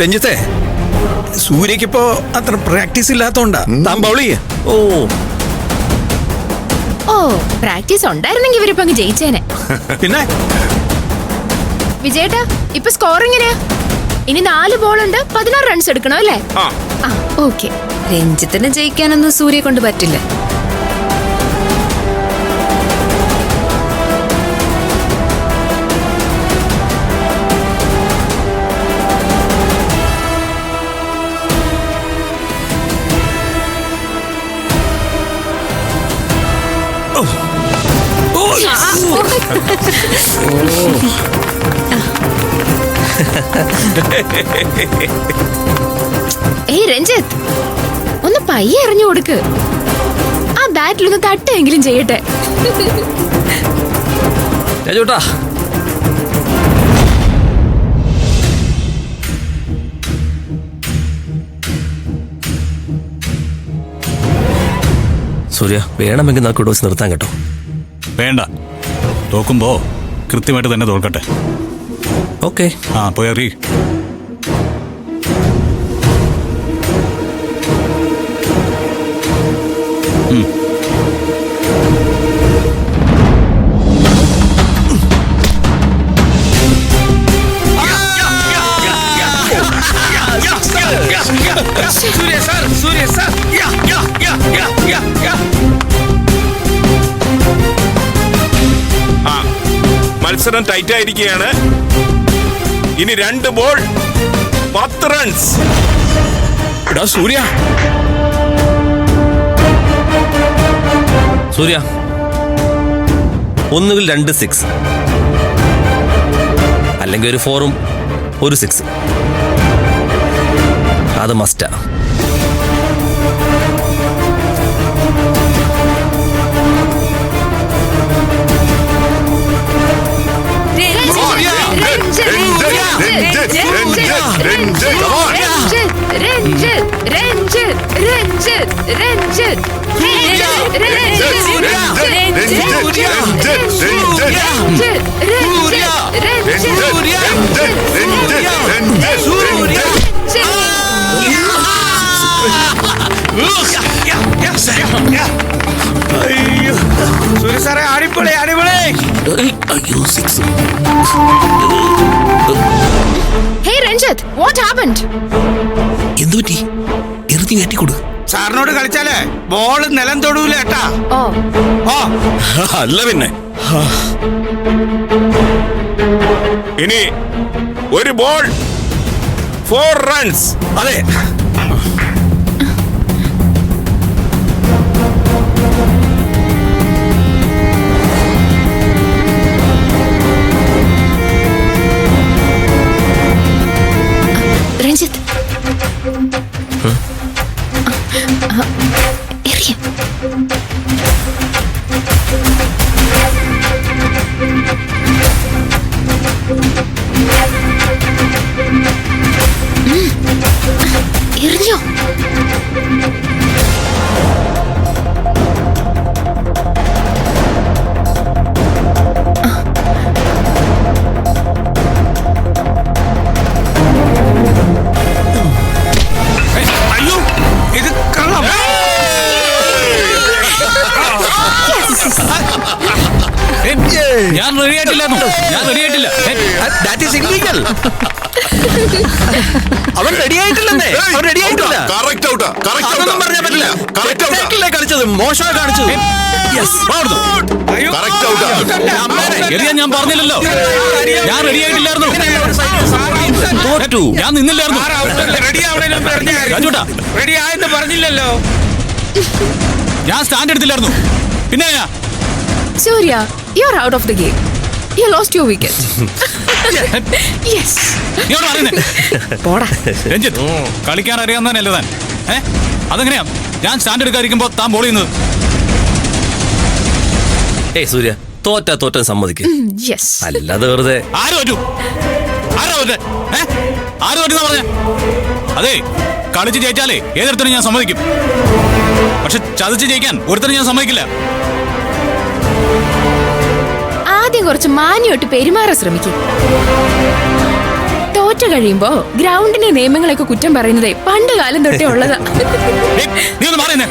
രഞ്ജിത്തെ, സൂര്യക്കിപ്പോ അത്ര പ്രാക്ടീസ് ഇല്ലാത്തോണ്ടാ താൻ ബൗൾ ചെയ്യ. ഓ പ്രാക്ടീസ് ഉണ്ടായിരുന്നെങ്കിൽ ഇവരിപ്പോ അങ്ങ് ജയിച്ചേനെ. പിന്നെ വിജയേട്ടാ, ഇപ്പൊ സ്കോർ എങ്ങനെയാ? ഇനി 4 ബോൾ ഉണ്ട്, 16 റൺസ് എടുക്കണം അല്ലേ? ഓക്കെ. രഞ്ജിത്തിനെ ജയിക്കാനൊന്നും സൂര്യ കൊണ്ട് പറ്റില്ല. ഏയ് രഞ്ജിത്ത്, ഒന്ന് പയ്യെ എറിഞ്ഞു കൊടുക്ക്. ആ ബാറ്റിലൊന്ന് തട്ടെങ്കിലും ചെയ്യട്ടെ. ചേട്ടാ, സൂര്യ വേണമെങ്കിൽ നമുക്ക് ഡോസ് നിർത്താൻ കേട്ടോ. വേണ്ട, തോക്കുമ്പോ കൃത്യമായിട്ട് തന്നെ തോൽക്കട്ടെ. ഓക്കെ. പോയി അറിയ. മത്സരം ടൈറ്റ് ആയിരിക്കുകയാണ്. ഇനി 2 ബോൾ 10 റൺസ്. സൂര്യ സൂര്യ ഒന്നുകിൽ 2 6 അല്ലെങ്കിൽ ഒരു 4ഉം ഒരു 6. അത് മസ്റ്റാ. സൂര്യ സാറേ, അടിപൊളി അടിപൊളി. Hey Ranjit, what happened? എന്തുപറ്റി? എറിഞ്ഞു കയറ്റിക്കൊടു. സാറിനോട് കളിച്ചാലേ ബോൾ നിലം തൊടൂല ഏട്ടാ. അല്ല പിന്നെ. ഇനി 1 ബോൾ 4 റൺസ്. അതെ. രഞ്ജിത്ത്, എറിയ. എറിഞ്ഞോ? അയ്യോ, ഇത് കള്ളം. ഞാൻ റെഡിയായിട്ടില്ലായിരുന്നു. അവൻ റെഡിയായിട്ടില്ലെന്നേ. അവൻ റെഡിയായിട്ടില്ല. അതൊന്നും പറഞ്ഞാൽ പറ്റില്ല. കളിച്ചത് മോശമായി കാണിച്ചത്. എറിയാൻ ഞാൻ പറഞ്ഞില്ലല്ലോ. ഞാൻ റെഡിയായിട്ടില്ലായിരുന്നു. ഞാൻ നിന്നില്ലായിരുന്നു. റെഡി ആയെന്ന് പറഞ്ഞില്ലല്ലോ. ഞാൻ സ്റ്റാൻഡ് എടുത്തില്ലായിരുന്നു. പിന്നെ Surya, you're out of the game. You lost your wicket. Yes. Ranjith, കളിക്കാൻ അറിയാവുന്നതല്ലേ താൻ? അതെങ്ങനെയാ ഞാൻ സ്റ്റാൻഡ് എടുക്കാതിരിക്കുമ്പോ താൻ ബോൾ ചെയ്യുന്നത്? ഏയ് സൂര്യ, തോറ്റ സമ്മതിക്കും. Yes. അല്ലാതെ വെറുതെ. ആര് തോറ്റു? പറഞ്ഞ? അതെ, കളിച്ച് ജയിച്ചാലേ ഏതൊരുത്തരും ഞാൻ സമ്മതിക്കും. പക്ഷെ ചതിച്ച് ജയിക്കാൻ ഒരുത്തരും ഞാൻ സമ്മതിക്കില്ല. ആദ്യം കുറച്ച് മാന്യമായിട്ട് പെരുമാറാൻ ശ്രമിക്കും. തോറ്റ തോറ്റു കഴിയുമ്പോ ഗ്രൗണ്ടിന്റെ നിയമങ്ങളൊക്കെ കുറ്റം പറയുന്നതേ പണ്ട് കാലം തൊട്ടേ ഉള്ളതാ. ഏയ്, നീ ഒന്ന് പറയുന്നേ.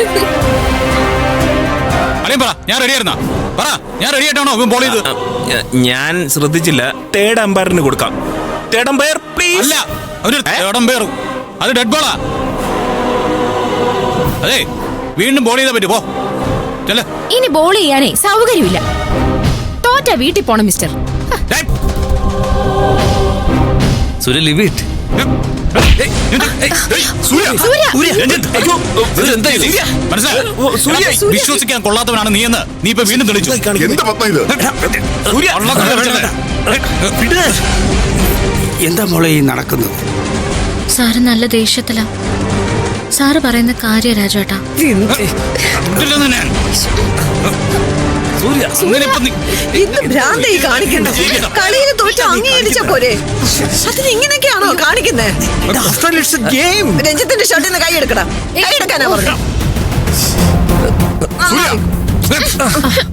അളിയൻ പറ, ഞാൻ റെഡി ആയിരുന്നാ? പറ, ഞാൻ റെഡി ആയിട്ടാണോ ഇവൻ ബോൾ ചെയ്ത്? ഞാൻ ശ്രദ്ധിച്ചില്ല. തേർഡ് അമ്പയറിന് കൊടുക്കാം. Third umpire please. അല്ല, അവര് പേറും അത് ഡെഡ് ബോളാ. അതെ, വീണ്ടും ബോൾ ചെയ്താ പറ്റൂ. പോ ചെല്ല. ഇനി ബോൾ ചെയ്യാനേ സൗകര്യമില്ല. തോറ്റ വീട്ടിൽ പോണം മിസ്റ്റർ. Surya live it. വിശ്വസിക്കാൻ കൊള്ളാത്തവനാണ് നീ എന്ന് നീ ഇപ്പൊ വീണ്ടും തെളിച്ചു. എന്താ പത്മ ഇത്? എന്താ മോളെ ഈ നടക്കുന്നത്? സാറ് നല്ല ദേഷ്യത്തിലാ. സാറ് പറയുന്ന കാര്യ രാജേട്ടാ. ഇന്ന് ഭ്രാന്തായി കാണിക്കണ്ട. കളിയിൽ തോറ്റ് അംഗീകരിച്ച പോരെ. അതിന് ഇങ്ങനെയൊക്കെയാണോ കാണിക്കുന്നേ? രഞ്ജിത്തിന്റെ ഷർട്ടിൽ നിന്ന് കൈ എടുക്കണം. കൈ എടുക്കാനാ പറഞ്ഞു.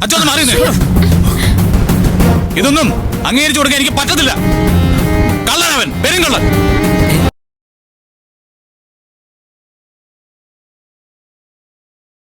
അച്ഛൻ മാറിയുന്നേ. ഇതൊന്നും അംഗീകരിച്ചു കൊടുക്കാൻ എനിക്ക് പറ്റത്തില്ല. കള്ളനവൻ, പെരുങ്കള്ളൻ.